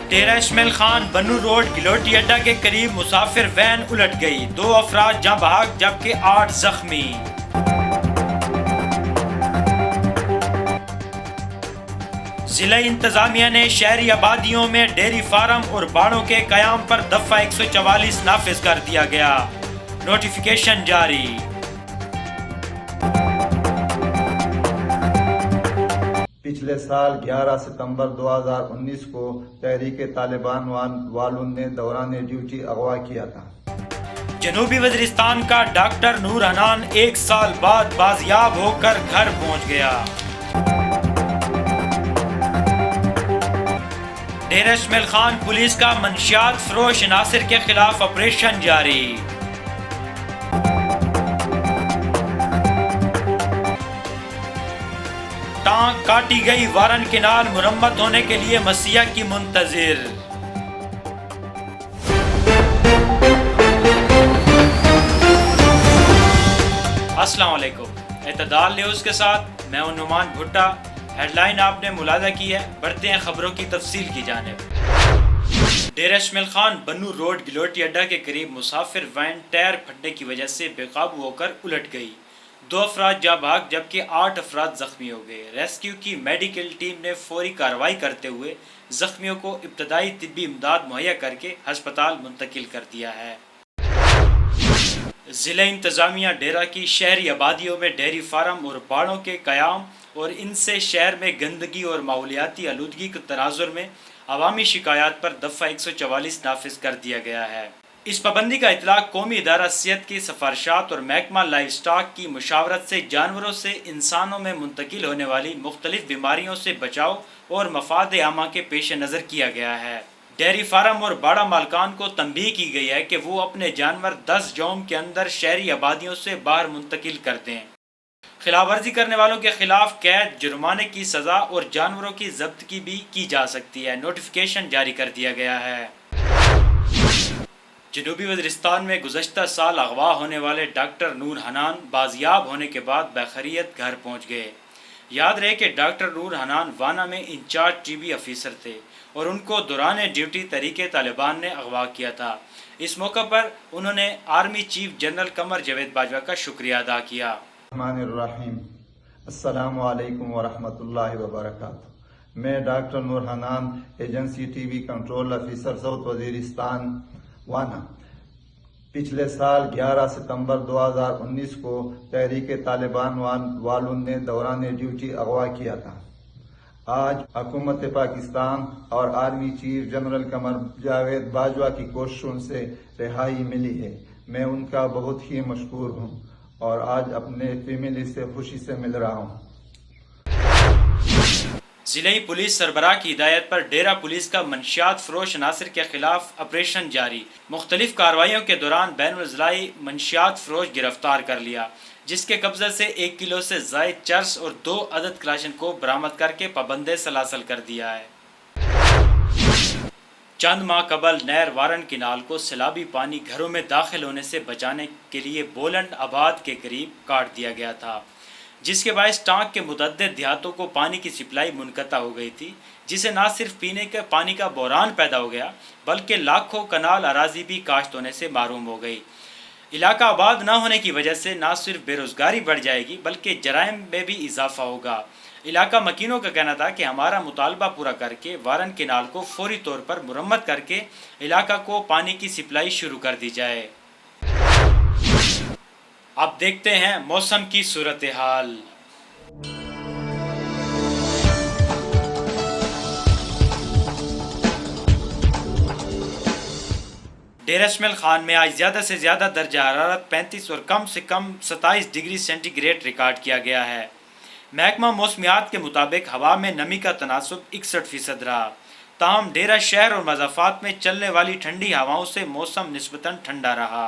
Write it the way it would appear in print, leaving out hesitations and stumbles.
ڈیرہ اسماعیل خان بنو روڈ گلوٹی اڈا کے قریب مسافر وین الٹ گئی، 2 افراد جاں بحق جبکہ 8 زخمی۔ ضلع انتظامیہ نے شہری آبادیوں میں ڈیری فارم اور باڑوں کے قیام پر دفعہ 144 نافذ کر دیا گیا، نوٹیفیکیشن جاری۔ پچھلے سال 11 ستمبر 2019 کو تحریک طالبان والوں نے دوران ڈیوٹی اغوا کیا تھا۔ جنوبی وزیرستان کا ڈاکٹر نور حنان 1 سال بعد بازیاب ہو کر گھر پہنچ گیا۔ ڈیرہ اسماعیل خان پولیس کا منشیات فروش عناصر کے خلاف آپریشن جاری۔ ٹانک کاٹی گئی وارن کینال مرمت ہونے کے لیے مسیح کی منتظر۔ السلام علیکم، اعتدال نیوز کے ساتھ میں ہوں نعمان بھٹا۔ ہیڈ لائن آپ نے ملاحظہ کی ہے، بڑھتے ہیں خبروں کی تفصیل کی جانب۔ ڈیرہ اسماعیل خان بنو روڈ گلوٹی اڈا کے قریب مسافر وین ٹائر پھٹنے کی وجہ سے بے قابو ہو کر الٹ گئی، 2 افراد جاں بحق جبکہ 8 افراد زخمی ہو گئے۔ ریسکیو کی میڈیکل ٹیم نے فوری کارروائی کرتے ہوئے زخمیوں کو ابتدائی طبی امداد مہیا کر کے ہسپتال منتقل کر دیا ہے۔ ضلع انتظامیہ ڈیرہ کی شہری آبادیوں میں ڈیری فارم اور باڑوں کے قیام اور ان سے شہر میں گندگی اور ماحولیاتی آلودگی کے تناظر میں عوامی شکایات پر دفعہ 144 نافذ کر دیا گیا ہے۔ اس پابندی کا اطلاق قومی ادارہ صحت کی سفارشات اور محکمہ لائف سٹاک کی مشاورت سے جانوروں سے انسانوں میں منتقل ہونے والی مختلف بیماریوں سے بچاؤ اور مفاد عامہ کے پیش نظر کیا گیا ہے۔ ڈیری فارم اور باڑہ مالکان کو تنبیہ کی گئی ہے کہ وہ اپنے جانور 10 یوم کے اندر شہری آبادیوں سے باہر منتقل کر دیں۔ خلاف ورزی کرنے والوں کے خلاف قید، جرمانے کی سزا اور جانوروں کی ضبطگی بھی کی جا سکتی ہے، نوٹیفیکیشن جاری کر دیا گیا ہے۔ جنوبی وزیرستان میں گزشتہ سال اغوا ہونے والے ڈاکٹر نور حنان بازیاب ہونے کے بعد بخیریت گھر پہنچ گئے۔ یاد رہے کہ ڈاکٹر نور حنان وانا میں انچارج ٹی بی افیسر تھے اور ان کو دوران ڈیوٹی تحریک طالبان نے اغوا کیا تھا۔ اس موقع پر انہوں نے army chief general Qamar Javed Bajwa کا شکریہ ادا کیا۔ الرحمن الرحیم، السلام علیکم ورحمۃ اللہ وبرکاتہ۔ میں doctor Noor Hanan, agency T B control officer south Waziristan Wana, پچھلے سال 11 ستمبر 2019 کو تحریک طالبان والوں نے دوران ڈیوٹی اغوا کیا تھا۔ آج حکومت پاکستان اور army chief general Qamar Javed Bajwa کی کوششوں سے رہائی ملی ہے۔ میں ان کا بہت ہی مشکور ہوں اور آج اپنے فیملی سے خوشی سے مل رہا ہوں۔ ضلعی پولیس سربراہ کی ہدایت پر ڈیرہ پولیس کا منشیات فروش عناصر کے خلاف آپریشن جاری۔ مختلف کارروائیوں کے دوران بین الضلعی منشیات فروش گرفتار کر لیا، جس کے قبضے سے 1 کلو سے زائد چرس اور 2 عدد کلاشن کو برآمد کر کے پابند سلاسل کر دیا ہے۔ چند ماہ قبل نہر وارن کینال کو سیلابی پانی گھروں میں داخل ہونے سے بچانے کے لیے بولند آباد کے قریب کاٹ دیا گیا تھا، جس کے باعث ٹانک کے متعدد دیہاتوں کو پانی کی سپلائی منقطع ہو گئی تھی، جسے نہ صرف پینے کے پانی کا بحران پیدا ہو گیا بلکہ لاکھوں کنال اراضی بھی کاشت ہونے سے محروم ہو گئی۔ علاقہ آباد نہ ہونے کی وجہ سے نہ صرف بے روزگاری بڑھ جائے گی بلکہ جرائم میں بھی اضافہ ہوگا۔ علاقہ مکینوں کا کہنا تھا کہ ہمارا مطالبہ پورا کر کے وارن کینال کو فوری طور پر مرمت کر کے علاقہ کو پانی کی سپلائی شروع کر دی جائے۔ اب دیکھتے ہیں موسم کی صورتحال۔ ڈیرہ اسماعیل خان میں آج زیادہ سے زیادہ درجہ حرارت 35 اور کم سے کم 27 ڈگری سینٹی گریڈ ریکارڈ کیا گیا ہے۔ محکمہ موسمیات کے مطابق ہوا میں نمی کا تناسب 61% رہا، تاہم ڈیرہ شہر اور مضافات میں چلنے والی ٹھنڈی ہواؤں سے موسم نسبتاً ٹھنڈا رہا۔